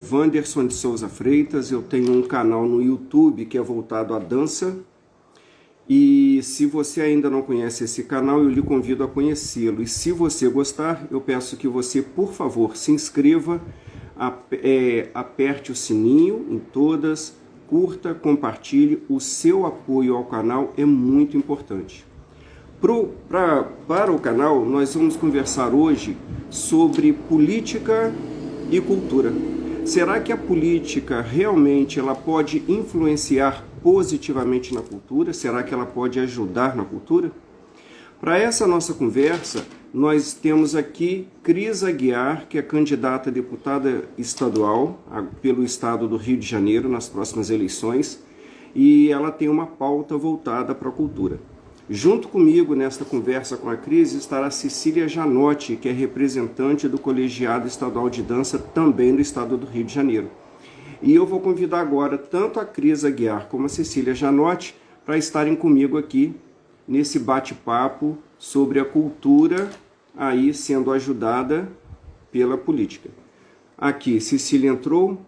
Wanderson de Souza Freitas, eu tenho um canal no YouTube que é voltado à dança e se você ainda não conhece esse canal, eu lhe convido a conhecê-lo. E se você gostar, eu peço que você, por favor, se inscreva, aperte o sininho em todas, curta, compartilhe. O seu apoio ao canal é muito importante. Para o canal, nós vamos conversar hoje sobre política e cultura. Será que a política realmente ela pode influenciar positivamente na cultura? Será que ela pode ajudar na cultura? Para essa nossa conversa, nós temos aqui Cris Aguiar, que é candidata a deputada estadual pelo estado do Rio de Janeiro nas próximas eleições, e ela tem uma pauta voltada para a cultura. Junto comigo nesta conversa com a Cris estará Cecília Janotti, que é representante do Colegiado Estadual de Dança também do estado do Rio de Janeiro. E eu vou convidar agora tanto a Cris Aguiar como a Cecília Janotti para estarem comigo aqui nesse bate-papo sobre a cultura aí sendo ajudada pela política. Aqui, Cecília entrou.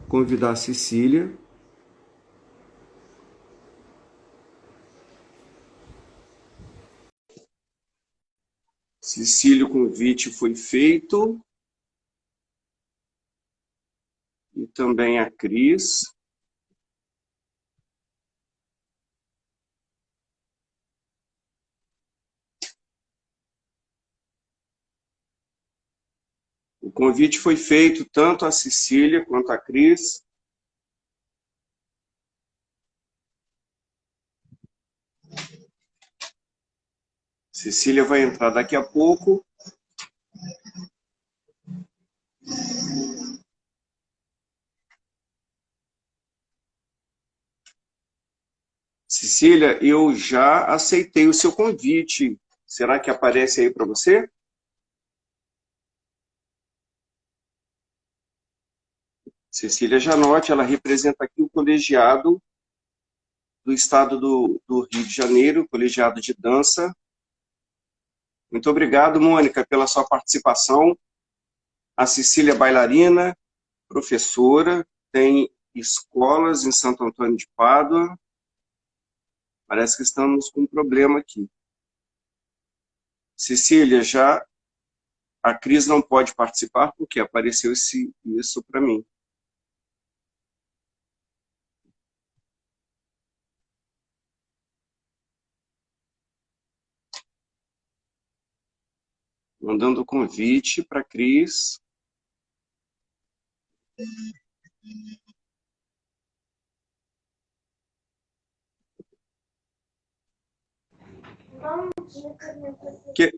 Convidar a Cecília. Cecília, o convite foi feito. E também a Cris. O convite foi feito tanto a Cecília quanto a Cris. Cecília vai entrar daqui a pouco. Cecília, eu já aceitei o seu convite. Será que aparece aí para você? Cecília Janotti, ela representa aqui o colegiado do estado do Rio de Janeiro, colegiado de dança. Muito obrigado, Mônica, pela sua participação. A Cecília é bailarina, professora, tem escolas em Santo Antônio de Pádua. Parece que estamos com um problema aqui. Cecília, já a Cris não pode participar porque apareceu isso para mim. Mandando o convite para a Cris.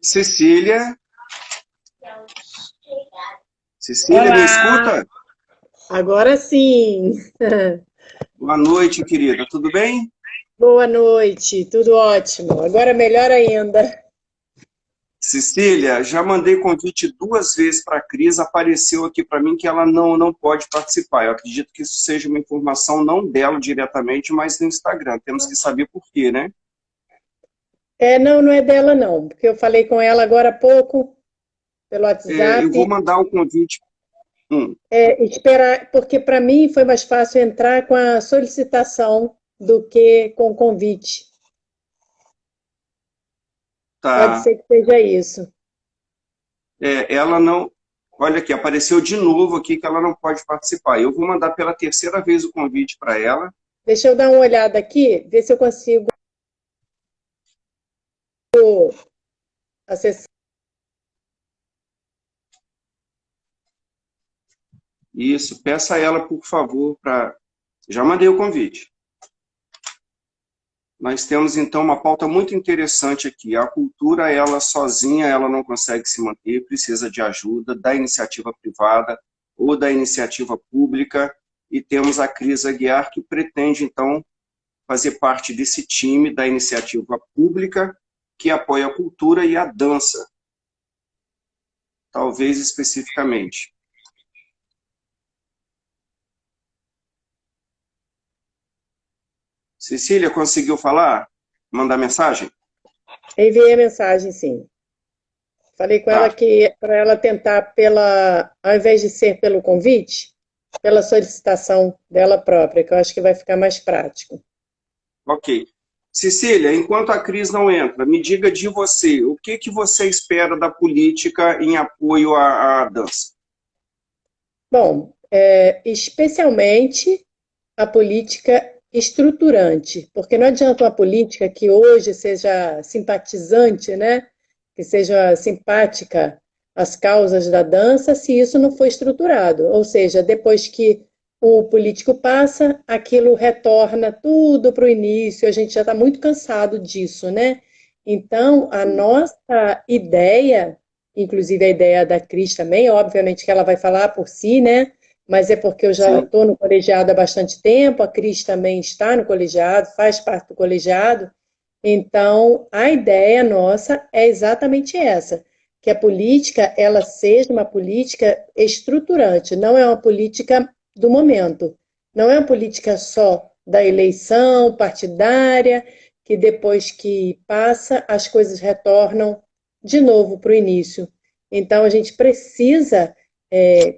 Cecília? Cecília, Olá, me escuta? agora sim. Boa noite, querida. Tudo bem? Boa noite, tudo ótimo. Agora melhor ainda. Cecília, já mandei convite 2 vezes para a Cris, apareceu aqui para mim que ela não pode participar. Eu acredito que isso seja uma informação não dela diretamente, mas no Instagram. Temos que saber por quê, né? Não, não é dela não, porque eu falei com ela agora há pouco pelo Eu vou WhatsApp. mandar o convite. Esperar, porque para mim foi mais fácil entrar com a solicitação do que com o convite. Pode Tá. ser que seja isso. Ela não. Olha aqui, apareceu de novo aqui que ela não pode participar. Eu vou mandar pela 3ª vez o convite para ela. Deixa eu dar uma olhada aqui, ver se eu consigo acessar. Isso, peça a ela, por favor, para. Já mandei o convite. Nós temos, então, uma pauta muito interessante aqui. A cultura, ela sozinha, ela não consegue se manter, precisa de ajuda da iniciativa privada ou da iniciativa pública. E temos a Cris Aguiar, que pretende, então, fazer parte desse time da iniciativa pública que apoia a cultura e a dança, talvez especificamente. Cecília, conseguiu falar? Mandar mensagem? Enviei a mensagem, sim. Falei com ela Tá, que para ela tentar ao invés de ser pelo convite, pela solicitação dela própria, que eu acho que vai ficar mais prático. ok. Cecília, enquanto a Cris não entra, me diga de você, o que que você espera da política em apoio à dança? Bom, especialmente a política estruturante, porque não adianta uma política que hoje seja simpatizante, né? Que seja simpática às causas da dança, se isso não for estruturado. Ou seja, depois que o político passa, aquilo retorna tudo para o início, a gente já está muito cansado disso, né? Então, a nossa ideia, inclusive a ideia da Cris também, obviamente que ela vai falar por si, né? Mas é porque eu já Sim, estou no colegiado há bastante tempo, a Cris também está no colegiado, faz parte do colegiado. Então, a ideia nossa é exatamente essa, que a política ela seja uma política estruturante, não é uma política do momento, não é uma política só da eleição partidária, que depois que passa, as coisas retornam de novo para o início. Então, a gente precisa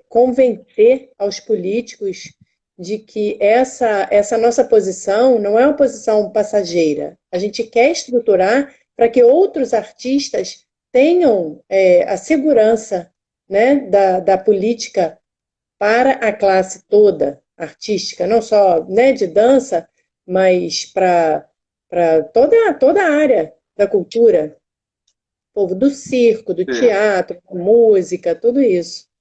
convencer aos políticos de que essa nossa posição não é uma posição passageira. A gente quer estruturar para que outros artistas tenham a segurança, né, da política para a classe toda artística, não só, né, de dança, mas para toda a área da cultura, povo do circo, do é. teatro, da música, tudo isso.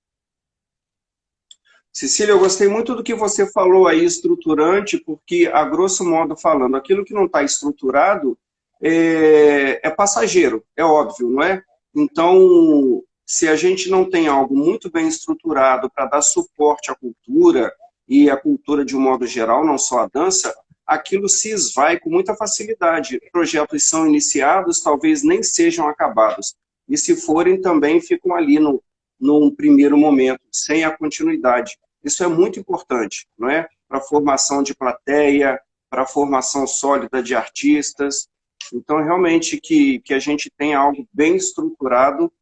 Cecília, eu gostei muito do que você falou aí, estruturante, porque, a grosso modo falando, aquilo que não está estruturado é passageiro, é óbvio, não é? Então, se a gente não tem algo muito bem estruturado para dar suporte à cultura, e à cultura de um modo geral, não só a dança, aquilo se esvai com muita facilidade. Projetos são iniciados, talvez nem sejam acabados. E se forem, também ficam ali no, num primeiro momento, sem a continuidade. Isso é muito importante, não é? Para a formação de plateia, para a formação sólida de artistas. Então, realmente, que a gente tenha algo bem estruturado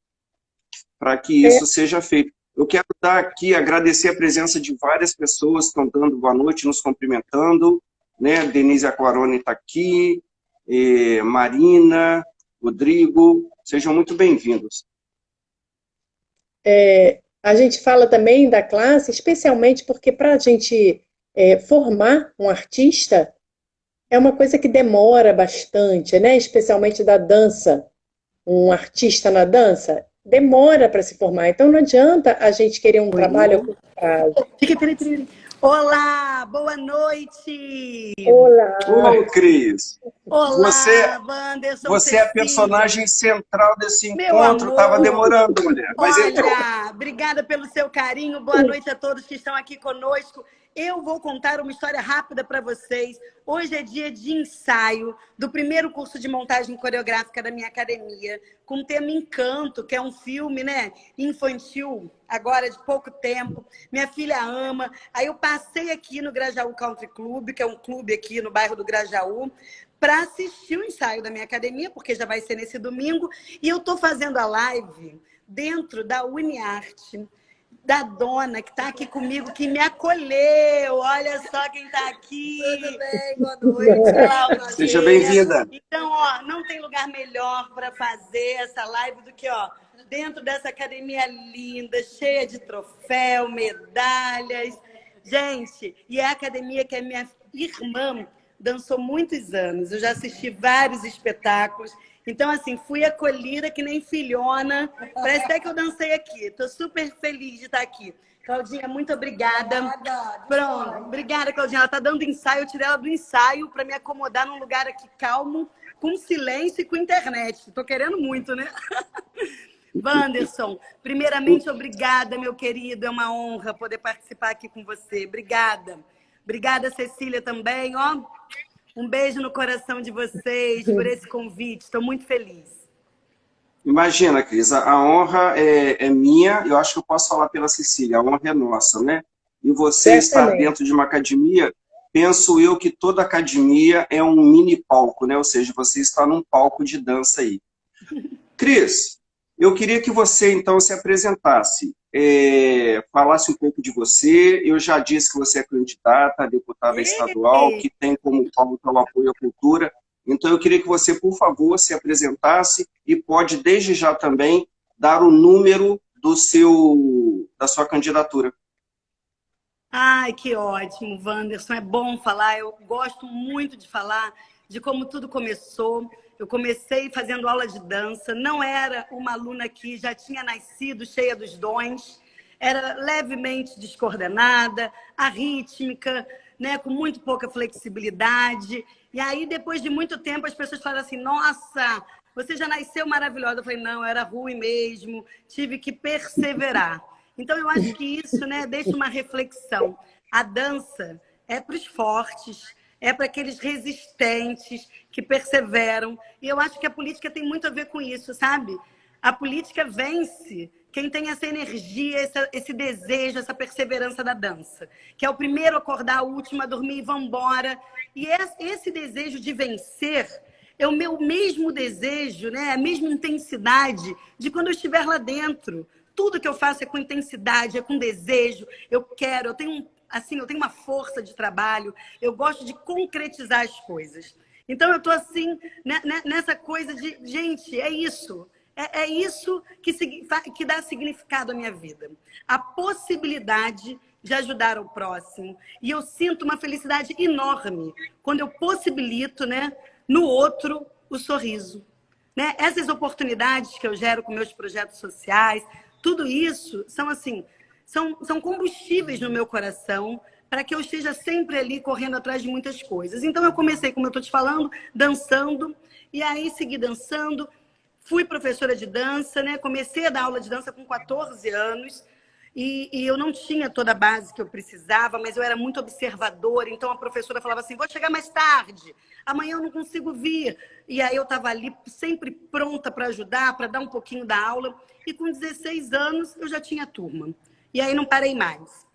para que É, isso seja feito. Eu quero dar aqui, agradecer a presença de várias pessoas que estão dando boa noite, nos cumprimentando, né? Denise Aquarone está aqui, Marina, Rodrigo, sejam muito bem-vindos. a gente fala também da classe, especialmente porque para a gente formar um artista é uma coisa que demora bastante, né? Especialmente da dança. Um artista na dança demora para se formar. Então não adianta a gente querer um Oi. trabalho a curto prazo. Peraí. Olá, boa noite. Olá! Ô, Cris, você, Olá, Wanderson, você é a Cecília. personagem central desse Meu encontro. Estava amor, demorando, mulher, mas entrou. olha, obrigada pelo seu carinho. Boa noite a todos que estão aqui conosco. Eu vou contar uma história rápida para vocês. Hoje é dia de ensaio do primeiro curso de montagem coreográfica da minha academia, com o tema Encanto, que é um filme, né, infantil, agora de pouco tempo. Minha filha ama. Aí eu passei aqui no Grajaú Country Club, que é um clube aqui no bairro do Grajaú, para assistir o ensaio da minha academia, porque já vai ser nesse domingo. E eu estou fazendo a live dentro da UniArte, da dona que está aqui comigo, que me acolheu. Olha só quem está aqui. Tudo bem? Boa noite, Cláudia. Seja bem-vinda. Então, ó, não tem lugar melhor para fazer essa live do que, ó, dentro dessa academia linda, cheia de troféu, medalhas. Gente, e é a academia que a minha irmã dançou muitos anos. Eu já assisti vários espetáculos. Então, assim, fui acolhida que nem filhona. Parece até que eu dancei aqui. Estou super feliz de estar aqui. Claudinha, muito obrigada. Pronto, obrigada, Claudinha. Ela está dando ensaio. Eu tirei ela do ensaio para me acomodar num lugar aqui calmo, com silêncio e com internet. Estou querendo muito, né? Wanderson, primeiramente, obrigada, meu querido. É uma honra poder participar aqui com você. Obrigada. Obrigada, Cecília, também. Ó, um beijo no coração de vocês por esse convite. Estou muito feliz. Imagina, Cris, a honra é minha, eu acho que eu posso falar pela Cecília, a honra é nossa, né? E você estar Certamente. dentro de uma academia, penso eu que toda academia é um mini palco, né? Ou seja, você está num palco de dança aí. Cris, Eu queria que você, então, se apresentasse, falasse um pouco de você. Eu já disse que você é candidata a deputada estadual, que tem como pauta o apoio à cultura. Então, eu queria que você, por favor, se apresentasse e pode, desde já também, dar o número da sua candidatura. Ai, que ótimo, Wanderson. É bom falar. Eu gosto muito de falar de como tudo começou. Eu comecei fazendo aula de dança. Não era uma aluna que já tinha nascido cheia dos dons. Era levemente descoordenada, arrítmica, né, com muito pouca flexibilidade. E aí, depois de muito tempo, as pessoas falaram assim: nossa, você já nasceu maravilhosa. Eu falei: não, era ruim mesmo. Tive que perseverar. Então, eu acho que isso, né, deixa uma reflexão. A dança é para os fortes, é para aqueles resistentes que perseveram. E eu acho que a política tem muito a ver com isso, sabe? A política vence quem tem essa energia, esse desejo, essa perseverança da dança. Que é o primeiro a acordar, o último a dormir e vamos embora. E esse desejo de vencer é o meu mesmo desejo, né? A mesma intensidade de quando eu estiver lá dentro. Tudo que eu faço é com intensidade, é com desejo. Eu quero, eu tenho uma força de trabalho. Eu gosto de concretizar as coisas. Então, eu estou assim, nessa coisa de, gente, é isso. É isso que dá significado à minha vida. A possibilidade de ajudar o próximo. E eu sinto uma felicidade enorme quando eu possibilito, né, no outro o sorriso. Né? Essas oportunidades que eu gero com meus projetos sociais, tudo isso são combustíveis no meu coração para que eu esteja sempre ali correndo atrás de muitas coisas. Então, eu comecei, como eu estou te falando, dançando, e aí segui dançando. Fui professora de dança, né? Comecei a dar aula de dança com 14 anos, e eu não tinha toda a base que eu precisava, mas eu era muito observadora, então a professora falava assim: vou chegar mais tarde, amanhã eu não consigo vir. E aí eu estava ali sempre pronta para ajudar, para dar um pouquinho da aula, e com 16 anos eu já tinha turma. E aí não parei mais.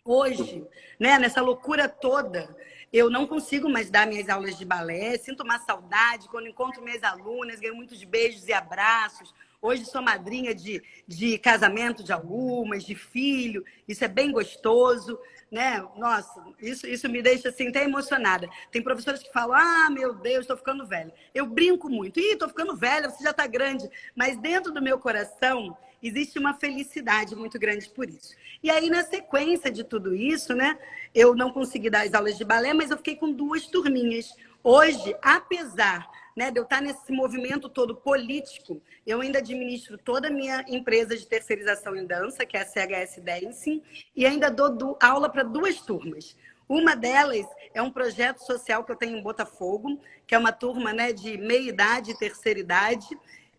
Hoje, né, nessa loucura toda, eu não consigo mais dar minhas aulas de balé, sinto uma saudade quando encontro minhas alunas, ganho muitos beijos e abraços. Hoje sou madrinha de casamento de algumas, de filho, isso é bem gostoso, né? Nossa, isso me deixa assim, até emocionada. Tem professoras que falam: ah, meu Deus, estou ficando velha. Eu brinco muito: ih, estou ficando velha, você já está grande. Mas dentro do meu coração existe uma felicidade muito grande por isso. E aí, na sequência de tudo isso, né, eu não consegui dar as aulas de balé, mas eu fiquei com 2 turminhas. Hoje, apesar, né, de eu estar nesse movimento todo político, eu ainda administro toda a minha empresa de terceirização em dança, que é a CHS Dancing, e ainda dou aula para 2 turmas. Uma delas é um projeto social que eu tenho em Botafogo, que é uma turma, né, de meia-idade e terceira idade,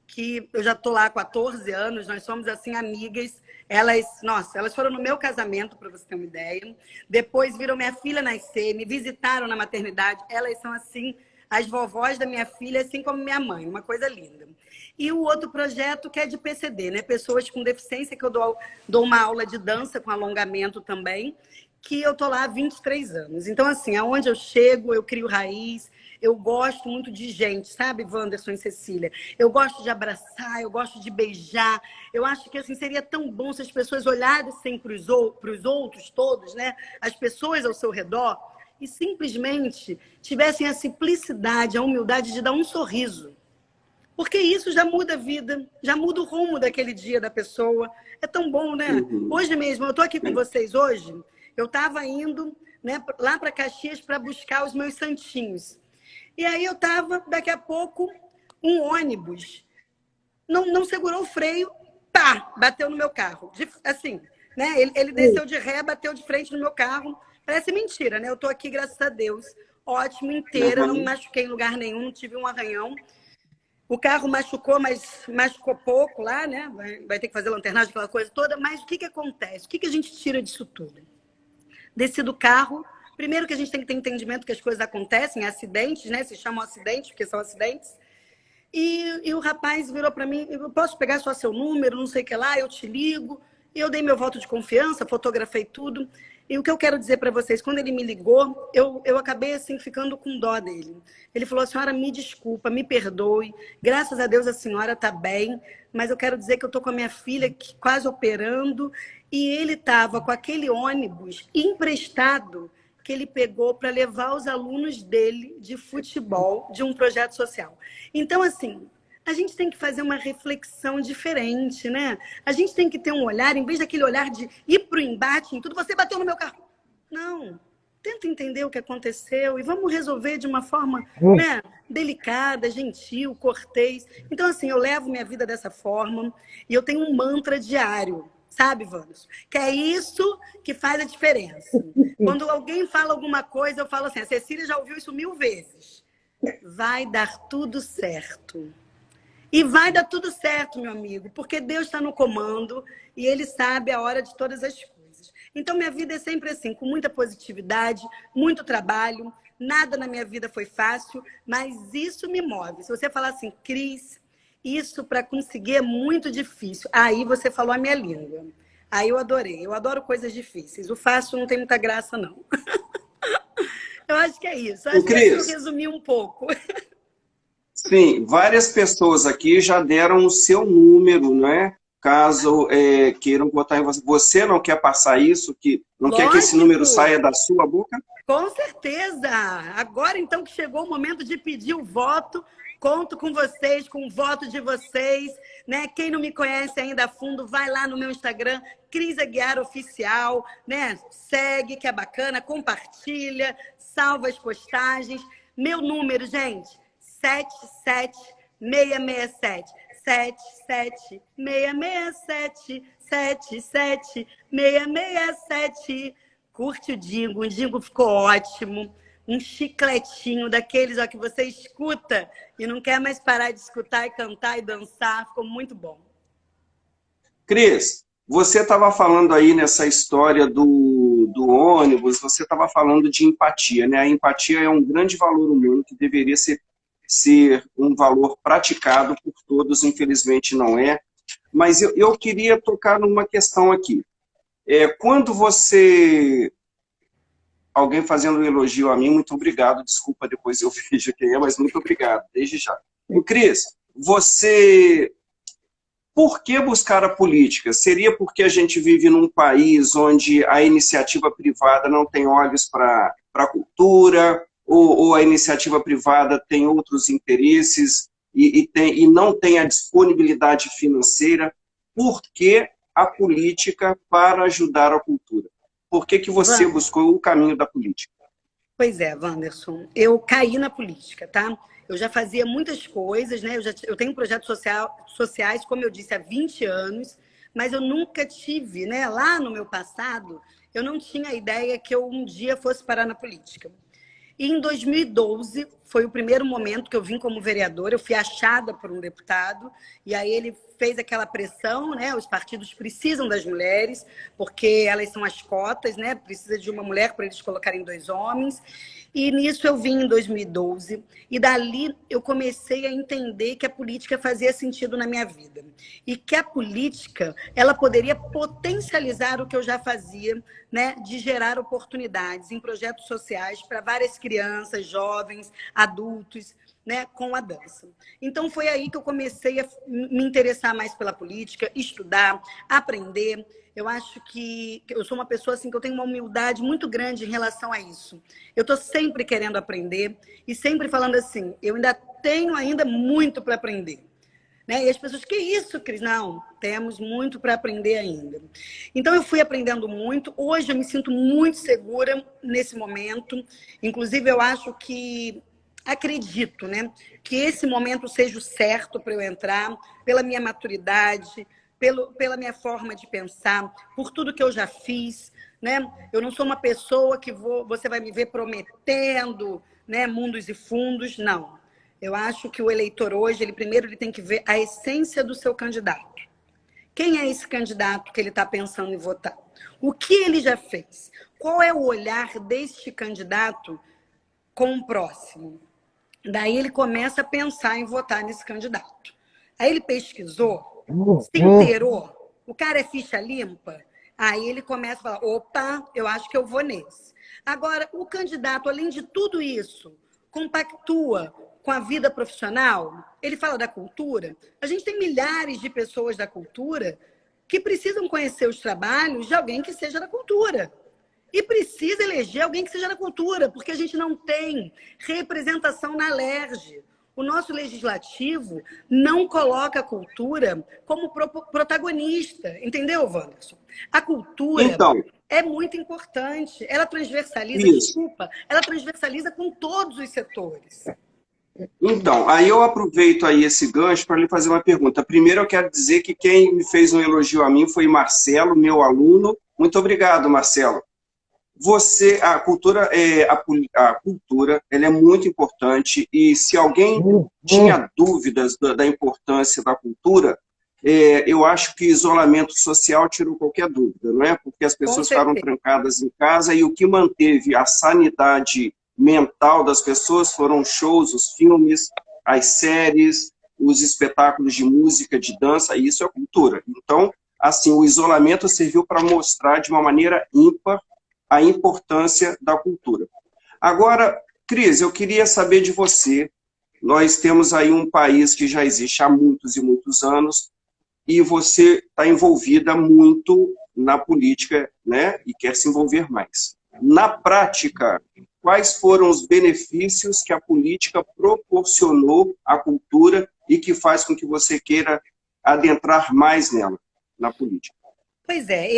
que eu já estou lá há 14 anos, nós somos assim amigas. Elas foram no meu casamento, para você ter uma ideia. Depois viram minha filha nascer, me visitaram na maternidade. Elas são assim as vovós da minha filha, assim como minha mãe, uma coisa linda. E o outro projeto que é de PCD, né? Pessoas com deficiência, que eu dou uma aula de dança com alongamento também, que eu tô lá há 23 anos. Então, assim, aonde eu chego, eu crio raiz. Eu gosto muito de gente, sabe, Wanderson e Cecília? Eu gosto de abraçar, eu gosto de beijar. Eu acho que assim, seria tão bom se as pessoas olhassem para os outros todos, né? As pessoas ao seu redor, e simplesmente tivessem a simplicidade, a humildade de dar um sorriso. Porque isso já muda a vida, já muda o rumo daquele dia da pessoa. É tão bom, né? Hoje mesmo, eu estou aqui com vocês hoje, eu estava indo, né, lá para Caxias para buscar os meus santinhos. E aí eu estava, daqui a pouco, um ônibus não segurou o freio, pá, bateu no meu carro. Assim, né? Ele desceu de ré, bateu de frente no meu carro. Parece mentira, né? Eu estou aqui, graças a Deus, ótimo, inteira, não me machuquei em lugar nenhum, não tive um arranhão. O carro machucou, mas machucou pouco lá, né? Vai ter que fazer lanternagem, aquela coisa toda. Mas o que acontece? O que a gente tira disso tudo? Desci do carro. Primeiro que a gente tem que ter entendimento que as coisas acontecem, acidentes, né? Se chamam acidentes, porque são acidentes. E o rapaz virou para mim: eu posso pegar só seu número, não sei o que lá, eu te ligo. Eu dei meu voto de confiança, fotografei tudo. E o que eu quero dizer para vocês, quando ele me ligou, eu acabei assim ficando com dó dele. Ele falou: senhora, me desculpa, me perdoe. Graças a Deus a senhora está bem, mas eu quero dizer que eu estou com a minha filha quase operando e ele estava com aquele ônibus emprestado que ele pegou para levar os alunos dele de futebol de um projeto social. Então, assim, a gente tem que fazer uma reflexão diferente, né? A gente tem que ter um olhar, em vez daquele olhar de ir para o embate em tudo, você bateu no meu carro. Não, tenta entender o que aconteceu e vamos resolver de uma forma, né, delicada, gentil, cortês. Então, assim, eu levo minha vida dessa forma e eu tenho um mantra diário, sabe, Vânia? Que é isso que faz a diferença. Quando alguém fala alguma coisa, eu falo assim, a Cecília já ouviu isso 1000 vezes. Vai dar tudo certo. E vai dar tudo certo, meu amigo, porque Deus está no comando e Ele sabe a hora de todas as coisas. Então, minha vida é sempre assim, com muita positividade, muito trabalho. Nada na minha vida foi fácil, mas isso me move. Se você falar assim, Cris, isso para conseguir é muito difícil. Aí você falou a minha língua. Aí eu adorei. Eu adoro coisas difíceis. O fácil não tem muita graça, não. Eu acho que é isso. Acho que eu resumi um pouco. Sim, várias pessoas aqui já deram o seu número, né? Caso queiram botar em você. Você não quer passar isso? Que não quer que esse número saia da sua boca? Com certeza! Agora, então, que chegou o momento de pedir o voto, conto com vocês, com o voto de vocês, né? Quem não me conhece ainda a fundo, vai lá no meu Instagram, Cris Aguiar Oficial, né? Segue, que é bacana, compartilha, salva as postagens. Meu número, gente, 77667. 77667. 77667. Curte o Dingo. O Dingo ficou ótimo. Um chicletinho daqueles ó, que você escuta e não quer mais parar de escutar e cantar e dançar. Ficou muito bom. Cris, você estava falando aí nessa história do ônibus, você estava falando de empatia, né? A empatia é um grande valor humano que deveria ser um valor praticado por todos, infelizmente não é. Mas eu queria tocar numa questão aqui. Quando você... Alguém fazendo um elogio a mim, muito obrigado, desculpa, depois eu vejo quem é, mas muito obrigado, desde já. E, Cris, por que buscar a política? Seria porque a gente vive num país onde a iniciativa privada não tem olhos para a cultura, ou a iniciativa privada tem outros interesses e não tem a disponibilidade financeira? Por que a política para ajudar a cultura? Por que você buscou o caminho da política? Pois é, Wanderson, eu caí na política, tá? Eu já fazia muitas coisas, né? Eu tenho projetos sociais, como eu disse, há 20 anos, mas eu nunca tive, né? Lá no meu passado, eu não tinha a ideia que eu um dia fosse parar na política. E em 2012 foi o primeiro momento que eu vim como vereadora, eu fui achada por um deputado, e aí ele fez aquela pressão, né? Os partidos precisam das mulheres, porque elas são as cotas, né? Precisa de uma mulher para eles colocarem 2 homens. E nisso eu vim em 2012, e dali eu comecei a entender que a política fazia sentido na minha vida. E que a política, ela poderia potencializar o que eu já fazia, né, de gerar oportunidades em projetos sociais para várias crianças, jovens, adultos, né, com a dança. Então foi aí que eu comecei a me interessar mais pela política, estudar, aprender. Eu acho que eu sou uma pessoa assim que eu tenho uma humildade muito grande em relação a isso. Eu estou sempre querendo aprender e sempre falando assim, eu ainda tenho muito para aprender. Né? E as pessoas, que isso, Cris? Não, temos muito para aprender ainda. Então, eu fui aprendendo muito. Hoje, eu me sinto muito segura nesse momento. Inclusive, eu acho que, acredito, né, que esse momento seja o certo para eu entrar, pela minha maturidade, pela minha forma de pensar, por tudo que eu já fiz. Né? Eu não sou uma pessoa que você vai me ver prometendo, né, mundos e fundos, não. Eu acho que o eleitor hoje, primeiro ele tem que ver a essência do seu candidato. Quem é esse candidato que ele está pensando em votar? O que ele já fez? Qual é o olhar deste candidato com o próximo? Daí ele começa a pensar em votar nesse candidato. Aí ele pesquisou, se inteirou, o cara é ficha limpa, aí ele começa a falar, opa, eu acho que eu vou nesse. Agora, o candidato, além de tudo isso, compactua com a vida profissional, ele fala da cultura, a gente tem milhares de pessoas da cultura que precisam conhecer os trabalhos de alguém que seja da cultura. E precisa eleger alguém que seja da cultura, porque a gente não tem representação na LERJ. O nosso legislativo não coloca a cultura como protagonista, entendeu, Wanderson? A cultura é muito importante. Ela transversaliza, desculpa, ela transversaliza com todos os setores. Então, aí eu aproveito aí esse gancho para lhe fazer uma pergunta. Primeiro, eu quero dizer que quem me fez um elogio a mim foi Marcelo, meu aluno. Muito obrigado, Marcelo. A cultura, ela é muito importante e se alguém tinha dúvidas da importância da cultura, eu acho que isolamento social tirou qualquer dúvida, não é? Porque as pessoas ficaram trancadas em casa e o que manteve a sanidade mental das pessoas foram os shows, os filmes, as séries, os espetáculos de música, de dança, e isso é cultura. Então, assim, o isolamento serviu para mostrar de uma maneira ímpar a importância da cultura. Agora, Cris, eu queria saber de você, nós temos aí um país que já existe há muitos e muitos anos, e você está envolvida muito na política, né, e quer se envolver mais. Na prática, quais foram os benefícios que a política proporcionou à cultura e que faz com que você queira adentrar mais nela, na política? Pois é,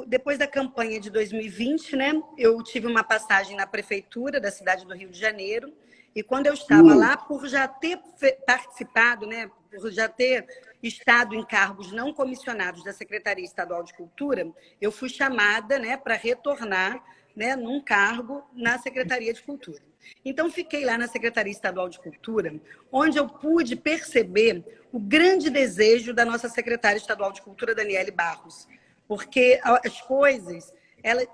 depois da campanha de 2020, né, eu tive uma passagem na prefeitura da cidade do Rio de Janeiro, e quando eu estava lá, por já ter participado, né, por já ter estado em cargos não comissionados da Secretaria Estadual de Cultura, eu fui chamada, né, para retornar, né, num cargo na Secretaria de Cultura. Então, fiquei lá na Secretaria Estadual de Cultura, onde eu pude perceber o grande desejo da nossa secretária estadual de Cultura, Daniele Barros, porque as coisas,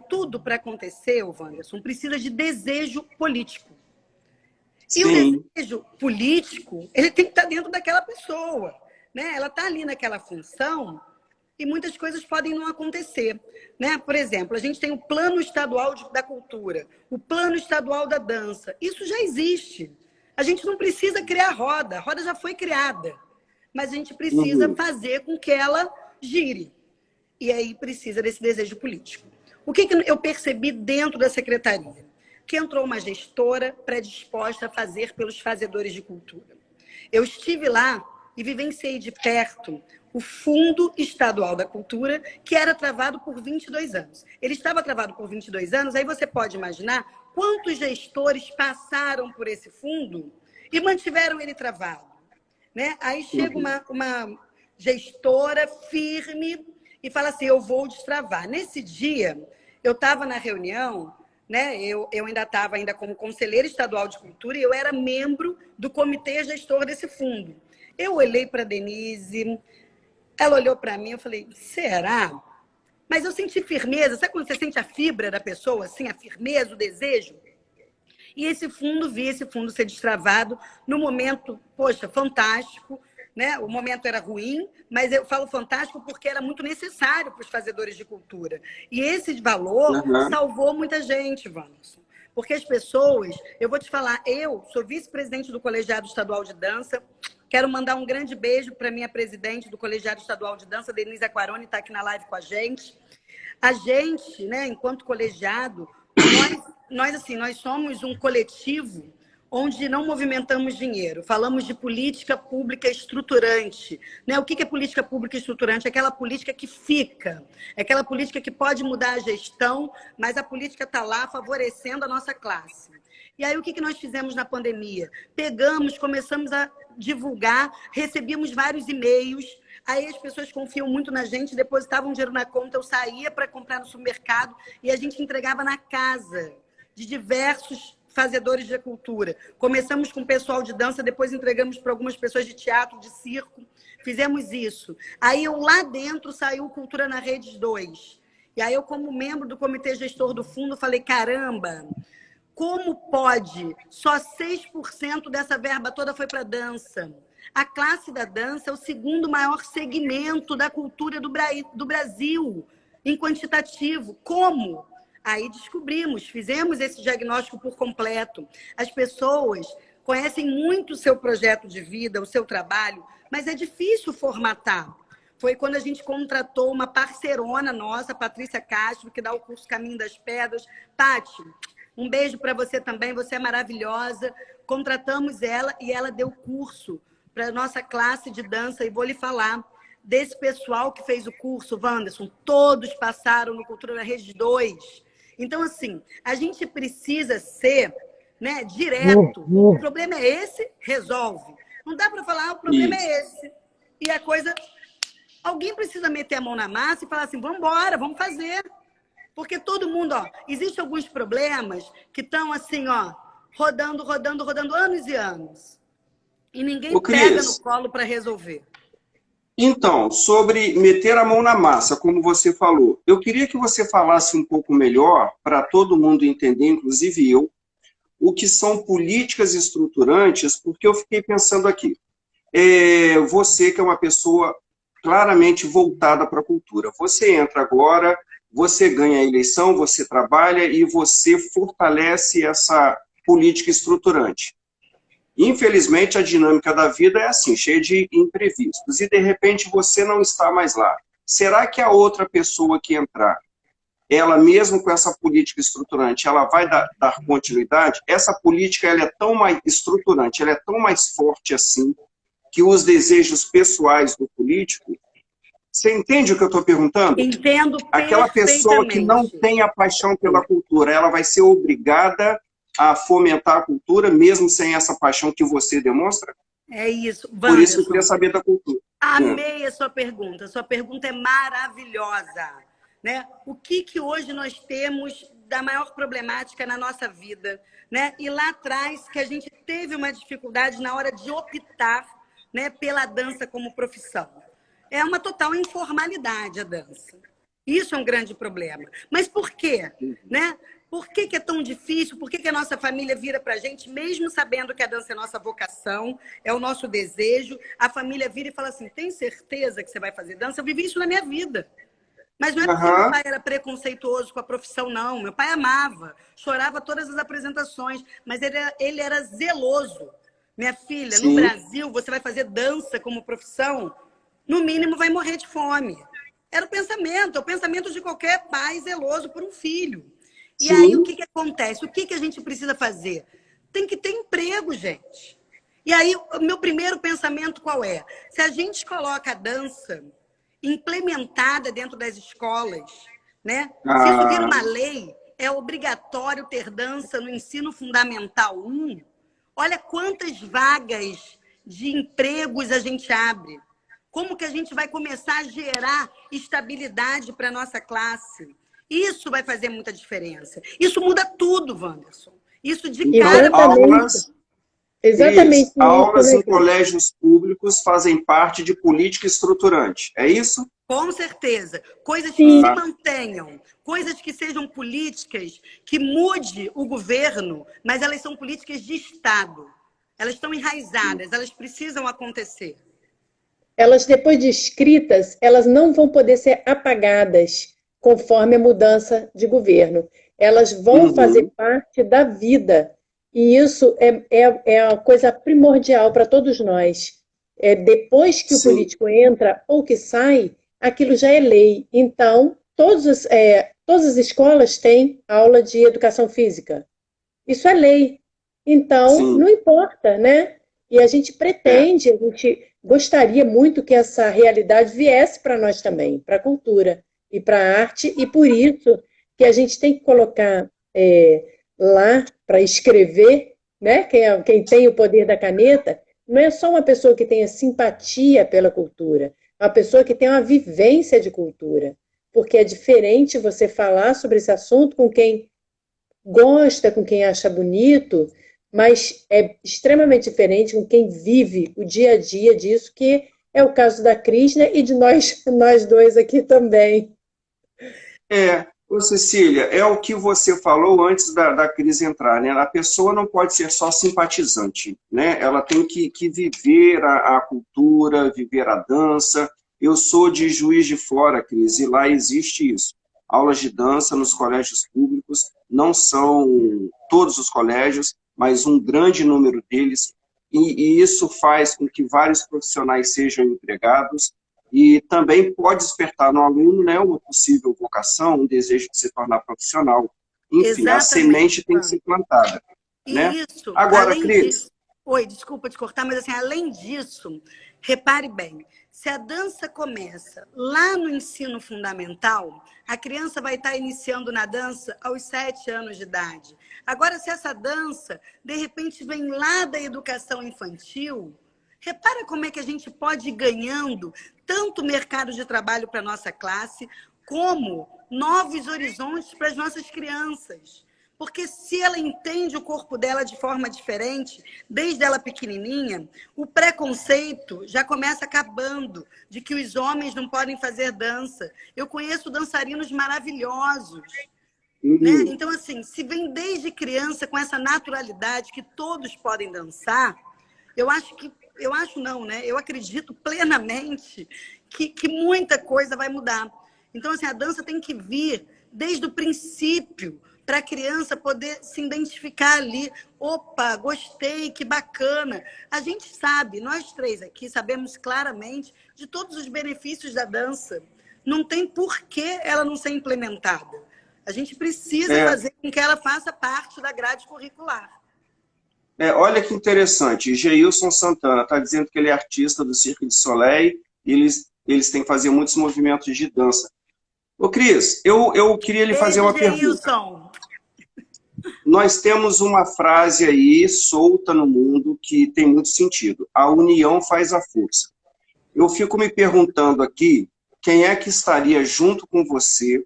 tudo para acontecer, Wanderson, precisa de desejo político. E o desejo político, ele tem que estar dentro daquela pessoa, né? Ela está ali naquela função e muitas coisas podem não acontecer, né? Por exemplo, a gente tem o Plano Estadual da Cultura, o Plano Estadual da Dança. Isso já existe. A gente não precisa criar a roda já foi criada, mas a gente precisa fazer com que ela gire. E aí precisa desse desejo político. O que eu percebi dentro da secretaria? Que entrou uma gestora predisposta a fazer pelos fazedores de cultura. Eu estive lá e vivenciei de perto o Fundo Estadual da Cultura, que era travado por 22 anos. Ele estava travado por 22 anos, aí você pode imaginar quantos gestores passaram por esse fundo e mantiveram ele travado, né? Aí chega uma gestora firme e fala assim, eu vou destravar. Nesse dia, eu estava na reunião, né? Eu ainda estava como conselheira estadual de cultura e eu era membro do comitê gestor desse fundo. Eu olhei para a Denise, ela olhou para mim, eu falei, será? Mas eu senti firmeza, sabe quando você sente a fibra da pessoa, assim, a firmeza, o desejo? E vi esse fundo ser destravado no momento, poxa, fantástico, né? O momento era ruim, mas eu falo fantástico porque era muito necessário para os fazedores de cultura. E esse valor salvou muita gente, Wanderson. Porque as pessoas, eu vou te falar, eu sou vice-presidente do Colegiado Estadual de Dança, quero mandar um grande beijo para a minha presidente do Colegiado Estadual de Dança, Denise Aquaroni, está aqui na live com a gente. A gente, né, enquanto colegiado, nós somos um coletivo onde não movimentamos dinheiro, falamos de política pública estruturante. Né? O que é política pública estruturante? É aquela política que fica, é aquela política que pode mudar a gestão, mas a política está lá favorecendo a nossa classe. E aí, o que nós fizemos na pandemia? Começamos a divulgar, recebíamos vários e-mails, aí as pessoas confiam muito na gente, depositavam dinheiro na conta, eu saía para comprar no supermercado e a gente entregava na casa de diversos fazedores de cultura. Começamos com o pessoal de dança, depois entregamos para algumas pessoas de teatro, de circo. Fizemos isso. Aí lá dentro saiu Cultura na Rede 2. E aí eu, como membro do comitê gestor do fundo, falei, caramba, como pode? Só 6% dessa verba toda foi para dança. A classe da dança é o segundo maior segmento da cultura do Brasil, em quantitativo. Como? Aí descobrimos, fizemos esse diagnóstico por completo. As pessoas conhecem muito o seu projeto de vida, o seu trabalho, mas é difícil formatar. Foi quando a gente contratou uma parceirona nossa, Patrícia Castro, que dá o curso Caminho das Pedras. Pati, um beijo para você também, você é maravilhosa. Contratamos ela e ela deu curso para a nossa classe de dança. E vou lhe falar desse pessoal que fez o curso, Wanderson, todos passaram no Cultura na Rede 2. Então, assim, a gente precisa ser, né, direto. O problema é esse, resolve. Não dá para falar, o problema é esse. E a coisa... Alguém precisa meter a mão na massa e falar assim, vamos embora, vamos fazer. Porque todo mundo, ó, existem alguns problemas que estão assim, ó, rodando anos e anos. E ninguém pega no colo para resolver. Então, sobre meter a mão na massa, como você falou, eu queria que você falasse um pouco melhor, para todo mundo entender, inclusive eu, o que são políticas estruturantes, porque eu fiquei pensando aqui. Você que é uma pessoa claramente voltada para a cultura. Você entra agora, você ganha a eleição, você trabalha e você fortalece essa política estruturante. Infelizmente, a dinâmica da vida é assim, cheia de imprevistos, e de repente você não está mais lá. Será que a outra pessoa que entrar, ela mesmo com essa política estruturante, ela vai dar continuidade? Essa política ela é tão mais estruturante, ela é tão mais forte assim, que os desejos pessoais do político... Você entende o que eu estou perguntando? Entendo perfeitamente. Aquela pessoa que não tem a paixão pela cultura, ela vai ser obrigada a fomentar a cultura, mesmo sem essa paixão que você demonstra? É isso. Wanderson, por isso eu queria saber da cultura. Amei a sua pergunta. Sua pergunta é maravilhosa. Né? O que hoje nós temos da maior problemática na nossa vida? Né? E lá atrás, que a gente teve uma dificuldade na hora de optar, né, pela dança como profissão. É uma total informalidade a dança. Isso é um grande problema. Mas por quê? Né? Por que é tão difícil? Por que a nossa família vira para a gente, mesmo sabendo que a dança é nossa vocação, é o nosso desejo, a família vira e fala assim, tem certeza que você vai fazer dança? Eu vivi isso na minha vida. Mas não é porque meu pai era preconceituoso com a profissão, não. Meu pai amava, chorava todas as apresentações, mas ele era zeloso. Minha filha, no Brasil, você vai fazer dança como profissão, no mínimo vai morrer de fome. Era é o pensamento de qualquer pai zeloso por um filho. E aí, o que acontece? O que a gente precisa fazer? Tem que ter emprego, gente. E aí, o meu primeiro pensamento qual é? Se a gente coloca a dança implementada dentro das escolas, né? Se isso vira uma lei, é obrigatório ter dança no ensino fundamental 1. Olha quantas vagas de empregos a gente abre. Como que a gente vai começar a gerar estabilidade para a nossa classe? Isso vai fazer muita diferença. Isso muda tudo, Wanderson. Isso de cara... Exatamente. Aulas em colégios públicos fazem parte de política estruturante. É isso? Com certeza. Coisas que se mantenham. Coisas que sejam políticas que mude o governo, mas elas são políticas de Estado. Elas estão enraizadas, elas precisam acontecer. Elas, depois de escritas, elas não vão poder ser apagadas conforme a mudança de elas vão fazer parte da vida. E isso é a coisa primordial para todos nós. Depois que o político entra ou que sai, aquilo já é lei. Então, todas as escolas têm aula de educação física. Isso é lei. Então, não importa, né? E a gente pretende, a gente gostaria muito que essa realidade viesse para nós também, para a cultura e para a arte, e por isso que a gente tem que colocar lá para escrever, né? Quem tem o poder da caneta, não é só uma pessoa que tenha simpatia pela cultura, é uma pessoa que tem uma vivência de cultura, porque é diferente você falar sobre esse assunto com quem gosta, com quem acha bonito, mas é extremamente diferente com quem vive o dia a dia disso, que é o caso da Krishna e de nós dois aqui também. Ô, Cecília, é o que você falou antes da crise entrar, né? A pessoa não pode ser só simpatizante, né? Ela tem que viver a cultura, viver a dança. Eu sou de Juiz de Fora, Cris, e lá existe isso. Aulas de dança nos colégios públicos, não são todos os colégios, mas um grande número deles, e isso faz com que vários profissionais sejam empregados, e também pode despertar no aluno, né, uma possível vocação, um desejo de se tornar profissional. Enfim, a Exatamente, semente tem que ser plantada, né? E isso, Agora, além Cris, disso... Oi, desculpa te cortar, mas assim, além disso, repare bem, se a dança começa lá no ensino fundamental, a criança vai estar iniciando na dança aos 7 anos de idade. Agora, se essa dança, de repente, vem lá da educação infantil, repara como é que a gente pode ir ganhando tanto mercado de trabalho para a nossa classe, como novos horizontes para as nossas crianças. Porque se ela entende o corpo dela de forma diferente, desde ela pequenininha, o preconceito já começa acabando de que os homens não podem fazer dança. Eu conheço dançarinos maravilhosos. Né? Então, assim, se vem desde criança com essa naturalidade que todos podem dançar, eu acredito plenamente que muita coisa vai mudar. Então, assim, a dança tem que vir desde o princípio, para a criança poder se identificar ali. Opa, gostei, que bacana. A gente sabe, nós três aqui sabemos claramente de todos os benefícios da dança. Não tem por que ela não ser implementada. A gente precisa fazer com que ela faça parte da grade curricular. Olha que interessante, Geilson Santana está dizendo que ele é artista do Cirque du Soleil, e eles têm que fazer muitos movimentos de dança. Ô, Cris, eu queria lhe fazer uma pergunta. Nós temos uma frase aí solta no mundo que tem muito sentido. A união faz a força. Eu fico me perguntando aqui, quem é que estaria junto com você,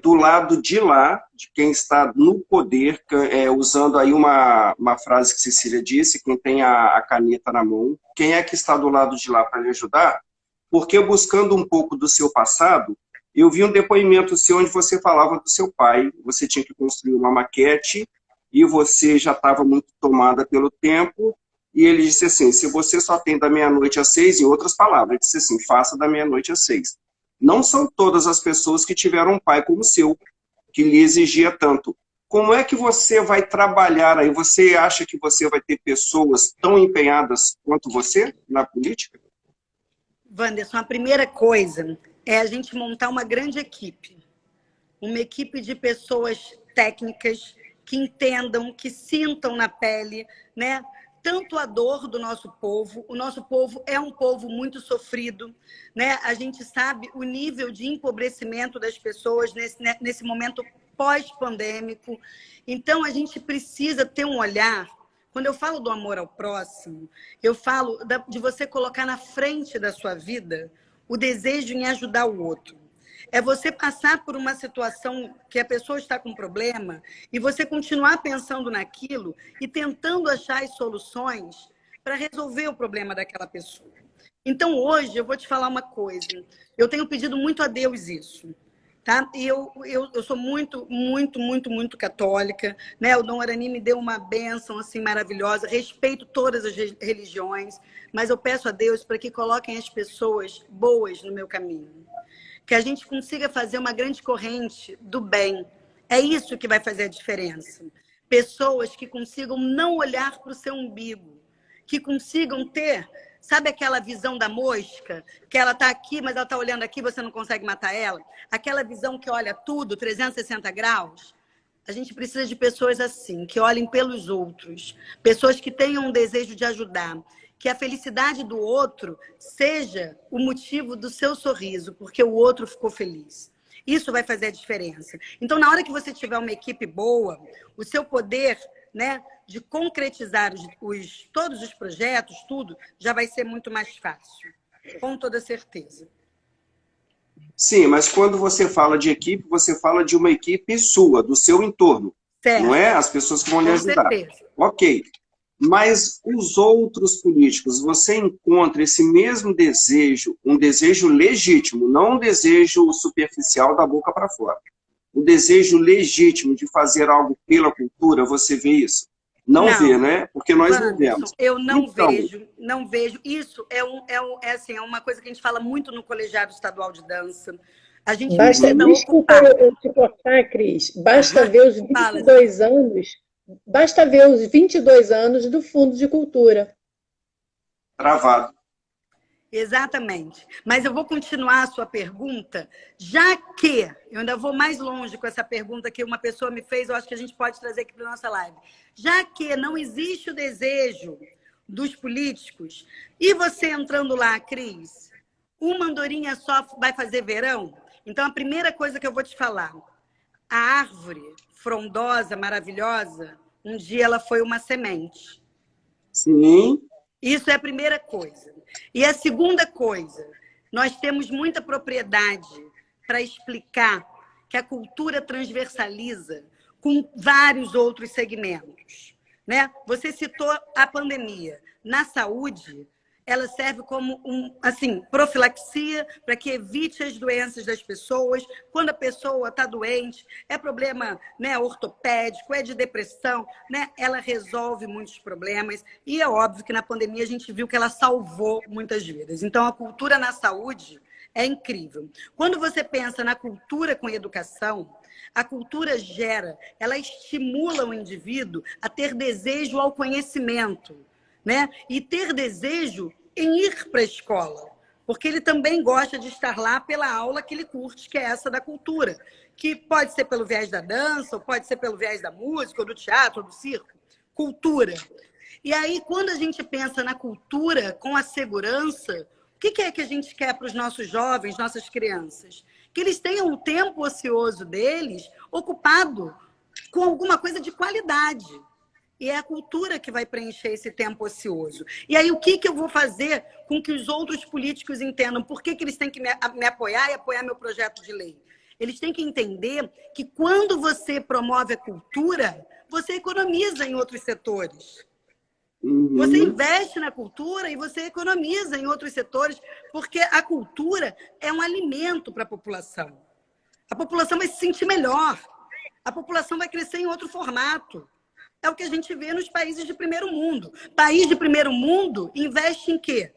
do lado de lá, de quem está no poder, usando aí uma frase que Cecília disse, quem tem a caneta na mão, quem é que está do lado de lá para lhe ajudar? Porque buscando um pouco do seu passado, eu vi um depoimento seu onde você falava do seu pai, você tinha que construir uma maquete e você já estava muito tomada pelo tempo, e ele disse assim, se você só tem da meia-noite às 6, em outras palavras, ele disse assim, faça da meia-noite às 6. Não são todas as pessoas que tiveram um pai como o seu, que lhe exigia tanto. Como é que você vai trabalhar aí? Você acha que você vai ter pessoas tão empenhadas quanto você na política? Wanderson, a primeira coisa é a gente montar uma grande equipe. Uma equipe de pessoas técnicas que entendam, que sintam na pele, né? Tanto a dor do nosso povo. O nosso povo é um povo muito sofrido, né? A gente sabe o nível de empobrecimento das pessoas nesse momento pós-pandêmico. Então, a gente precisa ter um olhar. Quando eu falo do amor ao próximo, eu falo de você colocar na frente da sua vida o desejo em ajudar o outro. É você passar por uma situação que a pessoa está com problema e você continuar pensando naquilo e tentando achar as soluções para resolver o problema daquela pessoa. Então, hoje, eu vou te falar uma coisa. Eu tenho pedido muito a Deus isso. Tá? E eu sou muito, muito, muito, muito católica, né? O Dom Arani me deu uma bênção assim, maravilhosa, respeito todas as religiões, mas eu peço a Deus para que coloquem as pessoas boas no meu caminho. Que a gente consiga fazer uma grande corrente do bem. É isso que vai fazer a diferença. Pessoas que consigam não olhar para o seu umbigo, que consigam ter... Sabe aquela visão da mosca? Que ela está aqui, mas ela está olhando aqui, você não consegue matar ela? Aquela visão que olha tudo, 360 graus? A gente precisa de pessoas assim, que olhem pelos outros. Pessoas que tenham um desejo de ajudar. Que a felicidade do outro seja o motivo do seu sorriso, porque o outro ficou feliz. Isso vai fazer a diferença. Então, na hora que você tiver uma equipe boa, o seu poder... né, de concretizar todos os projetos, tudo, já vai ser muito mais fácil, com toda certeza. Sim, mas quando você fala de equipe, você fala de uma equipe sua, do seu entorno, certo. Não é? As pessoas que vão lhe ajudar. Certeza. Ok. Mas os outros políticos, você encontra esse mesmo desejo, um desejo legítimo, não um desejo superficial da boca para fora. O desejo legítimo de fazer algo pela cultura, você vê isso? Não vê, Não, né? Porque nós não Wanderson, vemos. eu não Então, vejo, não vejo. Isso é uma coisa que a gente fala muito no Colegiado Estadual de Dança. A gente Basta, precisa desculpa ocupar. eu te cortar, Cris. Basta ver os Fala, 22 anos, basta ver os 22 anos do Fundo de Cultura. travado. exatamente. Mas eu vou continuar a sua pergunta, já que eu ainda vou mais longe com essa pergunta que uma pessoa me fez, eu acho que a gente pode trazer aqui para a nossa live. Já que não existe o desejo dos políticos, e você entrando lá, Cris, uma andorinha só vai fazer verão? Então, a primeira coisa que eu vou te falar, a árvore frondosa, maravilhosa, um dia ela foi uma semente. Sim. Isso é a primeira coisa. E a segunda coisa, nós temos muita propriedade para explicar que a cultura transversaliza com vários outros segmentos, né? Você citou a pandemia. Na saúde, ela serve como profilaxia para que evite as doenças das pessoas. Quando a pessoa está doente, é problema, né, ortopédico, é de depressão, né? Ela resolve muitos problemas. E é óbvio que na pandemia a gente viu que ela salvou muitas vidas. Então, a cultura na saúde é incrível. Quando você pensa na cultura com educação, a cultura ela estimula o indivíduo a ter desejo ao conhecimento, né? E ter desejo em ir para a escola, porque ele também gosta de estar lá pela aula que ele curte, que é essa da cultura, que pode ser pelo viés da dança, ou pode ser pelo viés da música, ou do teatro, ou do circo. Cultura. E aí, quando a gente pensa na cultura com a segurança, o que é que a gente quer para os nossos jovens, nossas crianças? Que eles tenham o tempo ocioso deles ocupado com alguma coisa de qualidade. E é a cultura que vai preencher esse tempo ocioso. E aí, o que eu vou fazer com que os outros políticos entendam? Por que eles têm que me apoiar e apoiar meu projeto de lei? Eles têm que entender que quando você promove a cultura, você economiza em outros setores. Você investe na cultura e você economiza em outros setores, porque a cultura é um alimento para a população. A população vai se sentir melhor. A população vai crescer em outro formato. É o que a gente vê nos países de primeiro mundo. País de primeiro mundo investe em quê?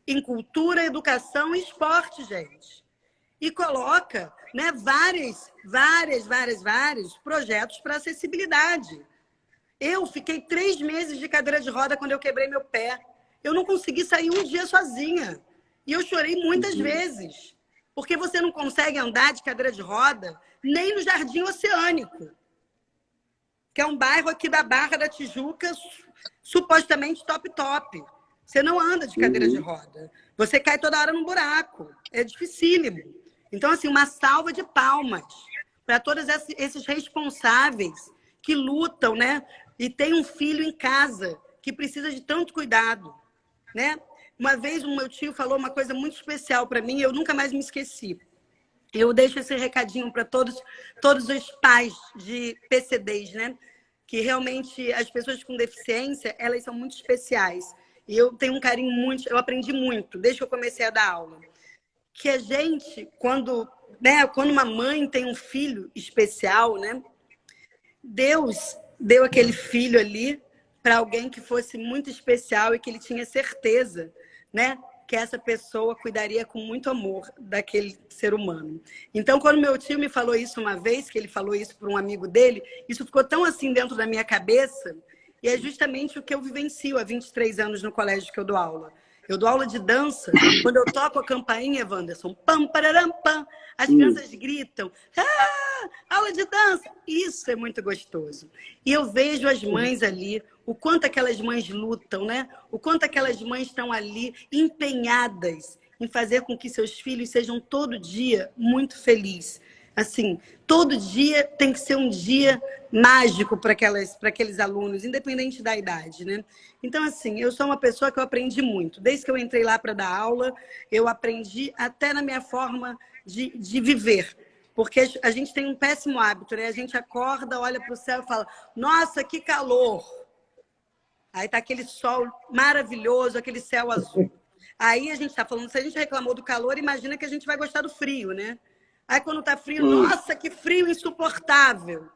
Em cultura, educação e esporte, gente. E coloca, né, vários projetos para acessibilidade. Eu fiquei 3 meses de cadeira de roda quando eu quebrei meu pé. Eu não consegui sair um dia sozinha. E eu chorei muitas vezes. Porque você não consegue andar de cadeira de roda nem no Jardim Oceânico, que é um bairro aqui da Barra da Tijuca, supostamente top. Você não anda de cadeira de roda. Você cai toda hora num buraco. É dificílimo. Então, assim, uma salva de palmas para todos esses responsáveis que lutam, né? E tem um filho em casa que precisa de tanto cuidado, né? Uma vez o meu tio falou uma coisa muito especial para mim e eu nunca mais me esqueci. Eu deixo esse recadinho para todos os pais de PCDs, né? Que realmente as pessoas com deficiência, elas são muito especiais. E eu tenho um carinho muito, eu aprendi muito desde que eu comecei a dar aula. Que a gente, quando uma mãe tem um filho especial, né? Deus deu aquele filho ali para alguém que fosse muito especial e que ele tinha certeza, né, que essa pessoa cuidaria com muito amor daquele ser humano. Então, quando meu tio me falou isso uma vez, que ele falou isso para um amigo dele, isso ficou tão assim dentro da minha cabeça, e é justamente o que eu vivencio há 23 anos no colégio que eu dou aula. Eu dou aula de dança, quando eu toco a campainha, Wanderson, pam, pararam, pam, as crianças gritam, aula de dança, isso é muito gostoso. E eu vejo as mães ali, o quanto aquelas mães lutam, né? O quanto aquelas mães estão ali empenhadas em fazer com que seus filhos sejam todo dia muito felizes. Assim, todo dia tem que ser um dia mágico para aqueles alunos, independente da idade, né? Então, assim, eu sou uma pessoa que eu aprendi muito. Desde que eu entrei lá para dar aula, eu aprendi até na minha forma de viver. Porque a gente tem um péssimo hábito, né? A gente acorda, olha para o céu e fala, nossa, que calor! Aí tá aquele sol maravilhoso, aquele céu azul. Aí a gente está falando, se a gente reclamou do calor, imagina que a gente vai gostar do frio, né? Aí quando tá frio, nossa, que frio insuportável.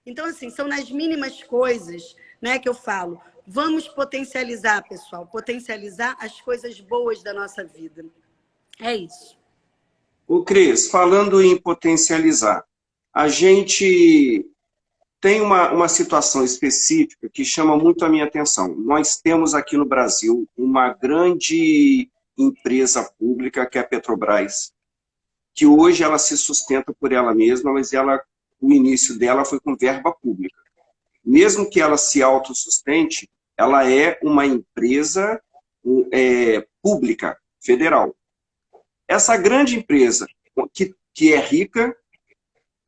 Então, assim, são nas mínimas coisas, né, que eu falo. Vamos potencializar, pessoal, potencializar as coisas boas da nossa vida. É isso. O Cris, falando em potencializar, a gente tem uma situação específica que chama muito a minha atenção. Nós temos aqui no Brasil uma grande empresa pública, que é a Petrobras, que hoje ela se sustenta por ela mesma, mas o início dela foi com verba pública. Mesmo que ela se autossustente, ela é uma empresa pública, federal. Essa grande empresa, que é rica,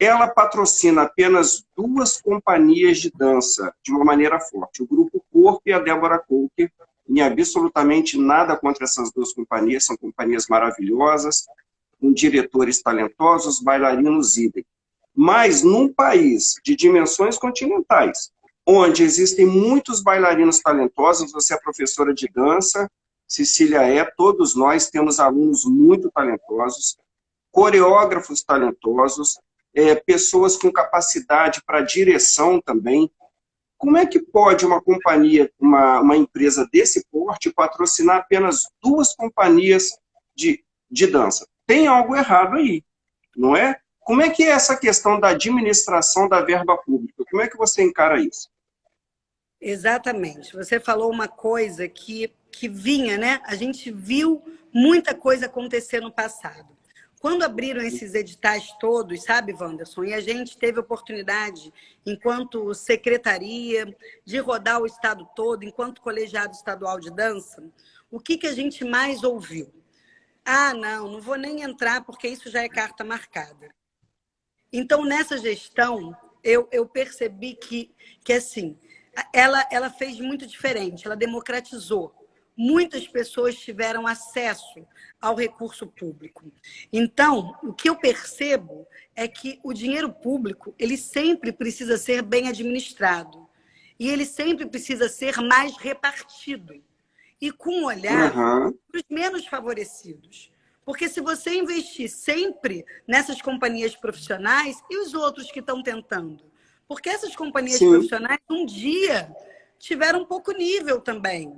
ela patrocina apenas 2 companhias de dança de uma maneira forte, o Grupo Corpo e a Débora Coker. Em absolutamente nada contra essas 2 companhias, são companhias maravilhosas, com diretores talentosos, bailarinos idem. Mas num país de dimensões continentais, onde existem muitos bailarinos talentosos, você é professora de dança, Cecília todos nós temos alunos muito talentosos, coreógrafos talentosos, pessoas com capacidade para direção também. Como é que pode uma companhia, uma empresa desse porte patrocinar apenas 2 companhias de dança? Tem algo errado aí, não é? Como é que é essa questão da administração da verba pública? Como é que você encara isso? Exatamente. Você falou uma coisa que vinha, né? A gente viu muita coisa acontecer no passado. Quando abriram esses editais todos, sabe, Wanderson? E a gente teve oportunidade, enquanto secretaria, de rodar o estado todo, enquanto colegiado estadual de dança, o que a gente mais ouviu? Ah, não vou nem entrar porque isso já é carta marcada. Então, nessa gestão, eu percebi que assim, ela fez muito diferente, ela democratizou. Muitas pessoas tiveram acesso ao recurso público. Então, o que eu percebo é que o dinheiro público, ele sempre precisa ser bem administrado. E ele sempre precisa ser mais repartido. E com um olhar para os menos favorecidos. Porque se você investir sempre nessas companhias profissionais, e os outros que estão tentando? Porque essas companhias profissionais, um dia, tiveram pouco nível também.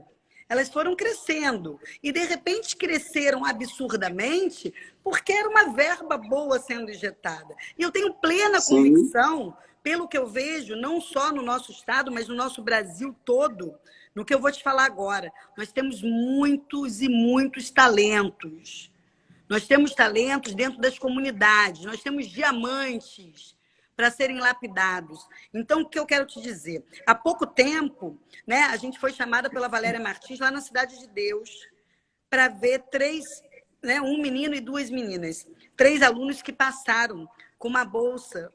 Elas foram crescendo. E, de repente, cresceram absurdamente porque era uma verba boa sendo injetada. E eu tenho plena convicção, pelo que eu vejo, não só no nosso estado, mas no nosso Brasil todo, no que eu vou te falar agora. Nós temos muitos e muitos talentos. Nós temos talentos dentro das comunidades. Nós temos diamantes para serem lapidados. Então, o que eu quero te dizer? Há pouco tempo, né, a gente foi chamada pela Valéria Martins, lá na Cidade de Deus, para ver 3, né, um menino e 2 meninas, 3 alunos que passaram com uma bolsa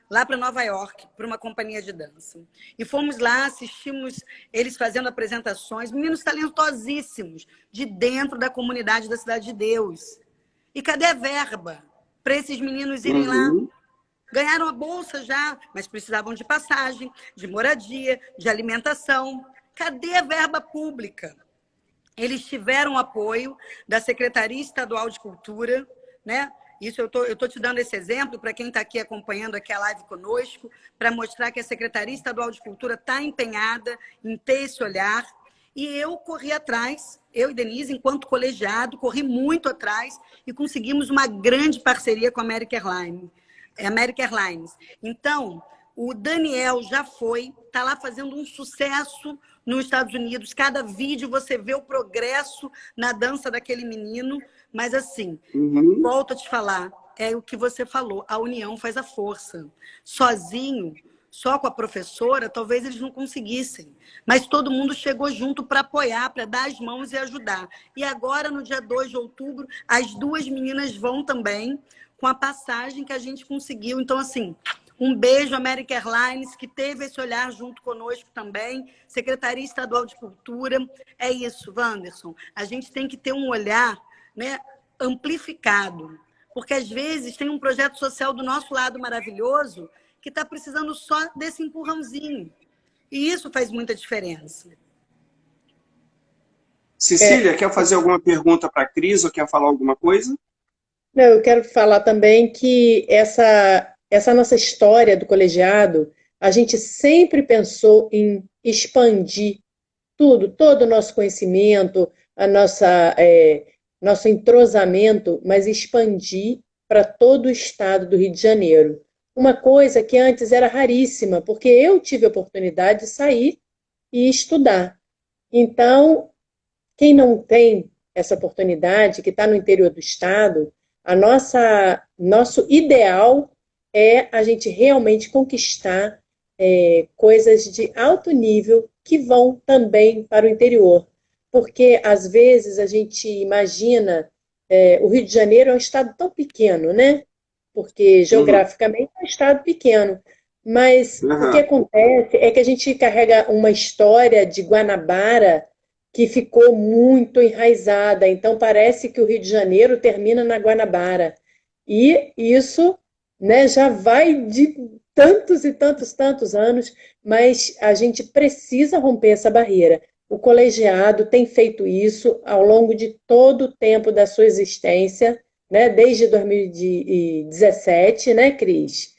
lá para Nova York, para uma companhia de dança. E fomos lá, assistimos eles fazendo apresentações, meninos talentosíssimos, de dentro da comunidade da Cidade de Deus. E cadê a verba para esses meninos irem lá? Ganharam a bolsa já, mas precisavam de passagem, de moradia, de alimentação. Cadê a verba pública? Eles tiveram apoio da Secretaria Estadual de Cultura, né? Isso eu tô te dando esse exemplo para quem está aqui acompanhando aqui a live conosco, para mostrar que a Secretaria Estadual de Cultura está empenhada em ter esse olhar. E eu corri atrás, eu e Denise, enquanto colegiado, corri muito atrás e conseguimos uma grande parceria com a American Airlines. Então, o Daniel já está lá fazendo um sucesso nos Estados Unidos. Cada vídeo você vê o progresso na dança daquele menino. Mas assim, volto a te falar, é o que você falou, a união faz a força. Sozinho, só com a professora, talvez eles não conseguissem. Mas todo mundo chegou junto para apoiar, para dar as mãos e ajudar. E agora, no dia 2 de outubro, as 2 meninas vão também, com a passagem que a gente conseguiu. Então, assim, um beijo, American Airlines, que teve esse olhar junto conosco também, Secretaria Estadual de Cultura. É isso, Wanderson. A gente tem que ter um olhar, né, amplificado, porque às vezes tem um projeto social do nosso lado maravilhoso que está precisando só desse empurrãozinho. E isso faz muita diferença. Cecília, quer fazer alguma pergunta para a Cris ou quer falar alguma coisa? Não, eu quero falar também que essa nossa história do colegiado, a gente sempre pensou em expandir tudo, todo o nosso conhecimento, nosso entrosamento, mas expandir para todo o estado do Rio de Janeiro. Uma coisa que antes era raríssima, porque eu tive a oportunidade de sair e estudar. Então, quem não tem essa oportunidade, que está no interior do estado, nosso ideal é a gente realmente conquistar coisas de alto nível que vão também para o interior. Porque, às vezes, a gente imagina, o Rio de Janeiro é um estado tão pequeno, né? Porque, Uhum. geograficamente, é um estado pequeno. Mas o que Aham. acontece é que a gente carrega uma história de Guanabara que ficou muito enraizada. Então, parece que o Rio de Janeiro termina na Guanabara. E isso, né, já vai de tantos e tantos, tantos anos, mas a gente precisa romper essa barreira. O colegiado tem feito isso ao longo de todo o tempo da sua existência, né, desde 2017, né, Cris?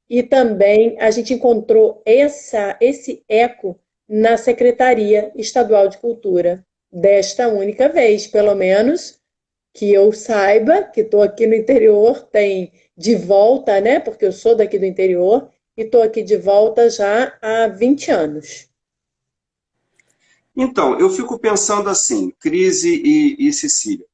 E também a gente encontrou esse eco na Secretaria Estadual de Cultura, desta única vez, pelo menos que eu saiba, que estou aqui no interior, tem de volta, né? Porque eu sou daqui do interior e estou aqui de volta já há 20 anos. Então, eu fico pensando assim, Cris e Cecília.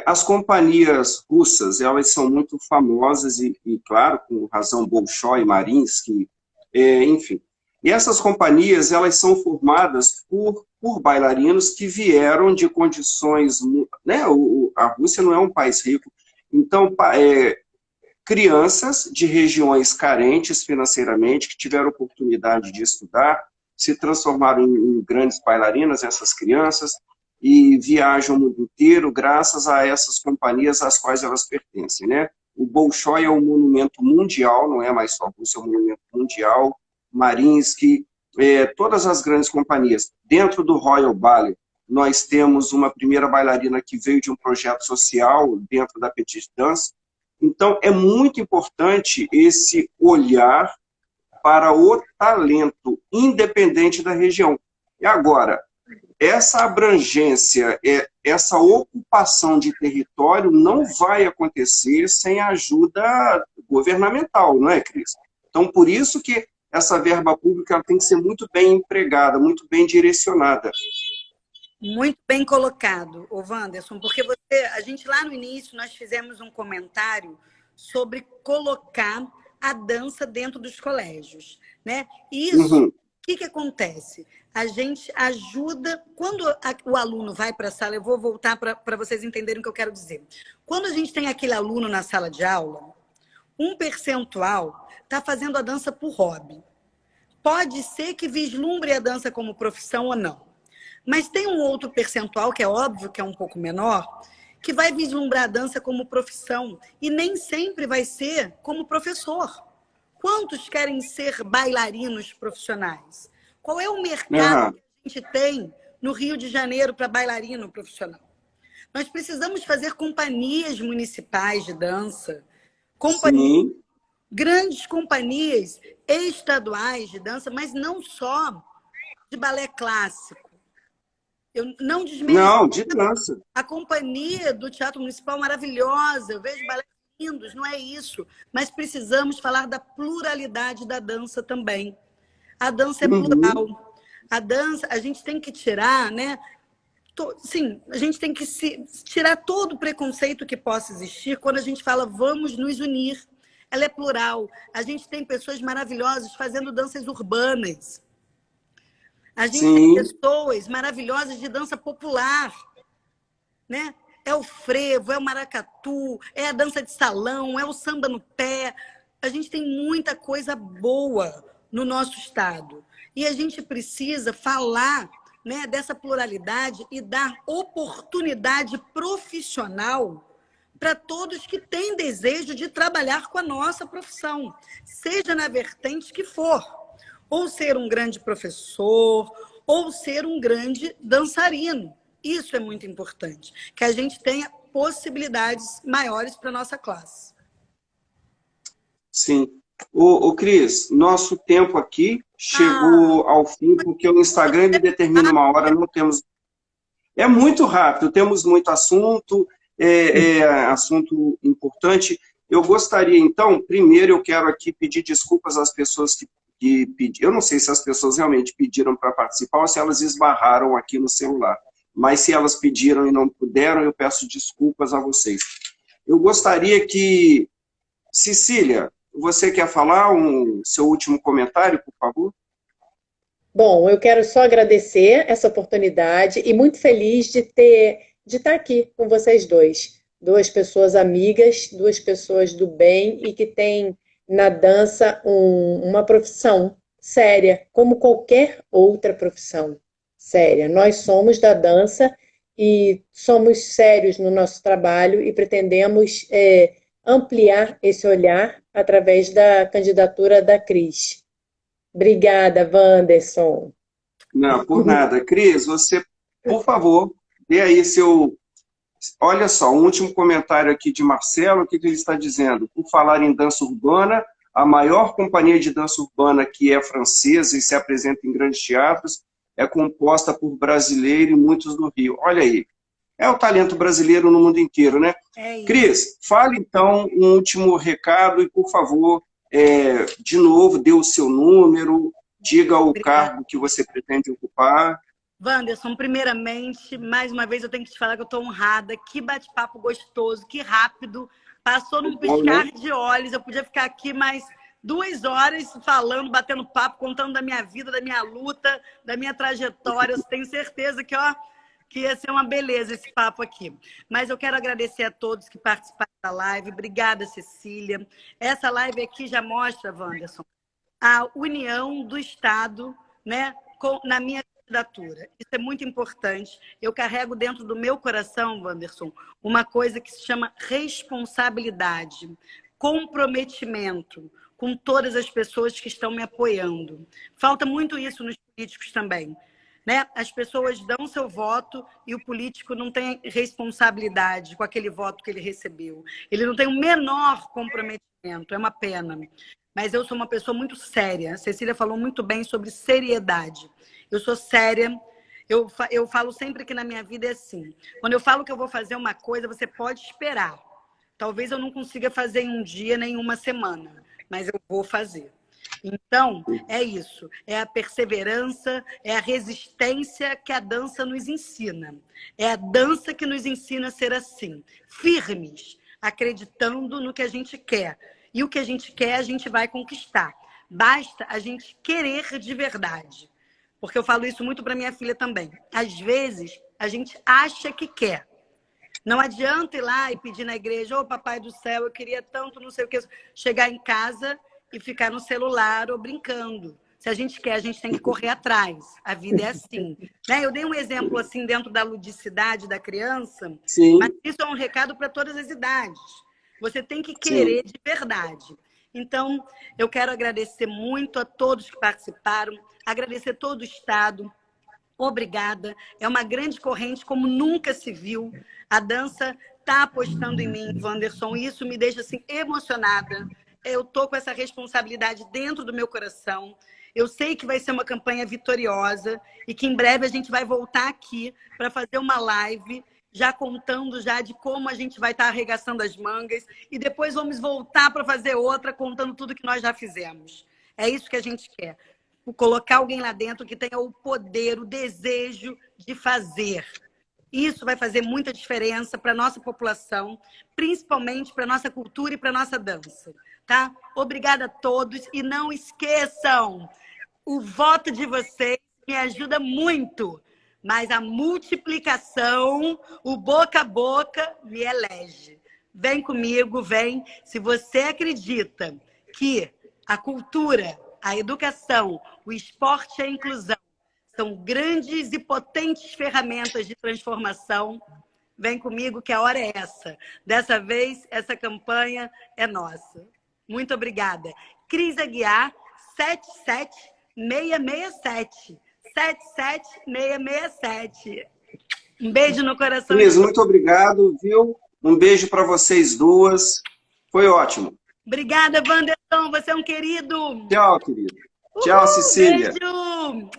As companhias russas, elas são muito famosas claro, com razão, Bolshoi, Mariinsky, enfim. E essas companhias, elas são formadas por bailarinos que vieram de condições, né? A Rússia não é um país rico, então crianças de regiões carentes financeiramente, que tiveram oportunidade de estudar, se transformaram em grandes bailarinas, essas crianças, e viajam o mundo inteiro graças a essas companhias às quais elas pertencem, né? O Bolshoi é um monumento mundial, não é mais só Rússia, é um monumento mundial. Mariinsky, todas as grandes companhias. Dentro do Royal Ballet, nós temos uma primeira bailarina que veio de um projeto social dentro da Petite Danse. Então, é muito importante esse olhar para o talento, independente da região. E agora, essa abrangência, essa ocupação de território não vai acontecer sem a ajuda governamental, não é, Cris? Então, por isso que essa verba pública ela tem que ser muito bem empregada, muito bem direcionada. Muito bem colocado, ô Wanderson, porque a gente lá no início nós fizemos um comentário sobre colocar a dança dentro dos colégios, né? Isso, o que acontece? A gente ajuda, quando o aluno vai para a sala, eu vou voltar para vocês entenderem o que eu quero dizer. Quando a gente tem aquele aluno na sala de aula, um percentual está fazendo a dança por hobby. Pode ser que vislumbre a dança como profissão ou não. Mas tem um outro percentual, que é óbvio que é um pouco menor, que vai vislumbrar a dança como profissão e nem sempre vai ser como professor. Quantos querem ser bailarinos profissionais? Qual é o mercado que a gente tem no Rio de Janeiro para bailarino profissional? Nós precisamos fazer companhias municipais de dança, grandes companhias estaduais de dança, mas não só de balé clássico. Eu não desmereço. Não, de dança. A companhia do Teatro Municipal maravilhosa, eu vejo balé lindos, não é isso. Mas precisamos falar da pluralidade da dança também. A dança é plural. A dança, a gente tem que tirar, né? Sim, a gente tem que tirar todo o preconceito que possa existir quando a gente fala vamos nos unir. Ela é plural. A gente tem pessoas maravilhosas fazendo danças urbanas. A gente tem pessoas maravilhosas de dança popular, né? É o frevo, é o maracatu, é a dança de salão, é o samba no pé. A gente tem muita coisa boa no nosso estado. E a gente precisa falar, né, dessa pluralidade e dar oportunidade profissional para todos que têm desejo de trabalhar com a nossa profissão, seja na vertente que for. Ou ser um grande professor, ou ser um grande dançarino, Isso é muito importante, que a gente tenha possibilidades maiores para a nossa classe. Sim. Ô, Cris, nosso tempo aqui chegou ao fim, porque o Instagram ele determina uma hora, não temos. É muito rápido, temos muito assunto, assunto importante. Eu gostaria, então, primeiro eu quero aqui pedir desculpas às pessoas que pediram. Eu não sei se as pessoas realmente pediram para participar ou se elas esbarraram aqui no celular. Mas se elas pediram e não puderam, eu peço desculpas a vocês. Eu gostaria que, Cecília, você quer falar seu último comentário, por favor? Bom, eu quero só agradecer essa oportunidade e muito feliz de estar aqui com vocês dois. Duas pessoas amigas, duas pessoas do bem e que têm na dança uma profissão séria, como qualquer outra profissão séria. Nós somos da dança e somos sérios no nosso trabalho e pretendemos ampliar esse olhar através da candidatura da Cris. Obrigada, Wanderson. Não, por nada. Cris, você, por favor, dê aí seu... Olha só, um último comentário aqui de Marcelo, o que ele está dizendo? Por falar em dança urbana, a maior companhia de dança urbana, que é francesa e se apresenta em grandes teatros, é composta por brasileiros e muitos do Rio. Olha aí, é o talento brasileiro no mundo inteiro, né? Cris, fale então um último recado e, por favor, de novo, dê o seu número, diga o cargo que você pretende ocupar. Wanderson, primeiramente, mais uma vez eu tenho que te falar que eu estou honrada. Que bate-papo gostoso, que rápido. Passou num piscar de olhos. Eu podia ficar aqui mais 2 horas falando, batendo papo, contando da minha vida, da minha luta, da minha trajetória. Eu tenho certeza que ia ser uma beleza esse papo aqui. Mas eu quero agradecer a todos que participaram da live. Obrigada, Cecília. Essa live aqui já mostra, Wanderson, a união do Estado, né, na minha candidatura. Isso é muito importante. Eu carrego dentro do meu coração, Wanderson, uma coisa que se chama responsabilidade, comprometimento com todas as pessoas que estão me apoiando. Falta muito isso nos políticos também. Né? As pessoas dão seu voto e o político não tem responsabilidade com aquele voto que ele recebeu. Ele não tem o menor comprometimento, é uma pena. Mas eu sou uma pessoa muito séria. A Cecília falou muito bem sobre seriedade. Eu sou séria. Eu falo sempre que na minha vida é assim. Quando eu falo que eu vou fazer uma coisa, você pode esperar. Talvez eu não consiga fazer em um dia, nem uma semana, mas eu vou fazer. Então, é isso. É a perseverança, é a resistência que a dança nos ensina. É a dança que nos ensina a ser assim, firmes, acreditando no que a gente quer. E o que a gente quer, a gente vai conquistar. Basta a gente querer de verdade. Porque eu falo isso muito para minha filha também. Às vezes, a gente acha que quer. Não adianta ir lá e pedir na igreja, ô papai do céu, eu queria tanto, não sei o que. Chegar em casa e ficar no celular ou brincando. Se a gente quer, a gente tem que correr atrás. A vida é assim. Né? Eu dei um exemplo assim dentro da ludicidade da criança, Sim. Mas isso é um recado para todas as idades. Você tem que querer de verdade. Então, eu quero agradecer muito a todos que participaram, agradecer todo o Estado. Obrigada. É uma grande corrente como nunca se viu. A dança está apostando em mim, Wanderson, e isso me deixa assim emocionada. Eu estou com essa responsabilidade dentro do meu coração. Eu sei que vai ser uma campanha vitoriosa e que em breve a gente vai voltar aqui para fazer uma live já contando já de como a gente vai estar arregaçando as mangas e depois vamos voltar para fazer outra contando tudo que nós já fizemos. É isso que a gente quer. Colocar alguém lá dentro que tenha o poder, o desejo de fazer. Isso vai fazer muita diferença para a nossa população, principalmente para a nossa cultura e para a nossa dança. Tá? Obrigada a todos e não esqueçam, o voto de vocês me ajuda muito. Mas a multiplicação, o boca a boca, me elege. Vem comigo, vem. Se você acredita que a cultura, a educação, o esporte e a inclusão são grandes e potentes ferramentas de transformação, vem comigo que a hora é essa. Dessa vez, essa campanha é nossa. Muito obrigada. Cris Aguiar, 77667. 77667. Um beijo no coração. Cris, muito obrigado, viu? Um beijo para vocês duas. Foi ótimo. Obrigada, Wanderson. Você é um querido. Tchau, querido. Tchau, Cecília. Beijo.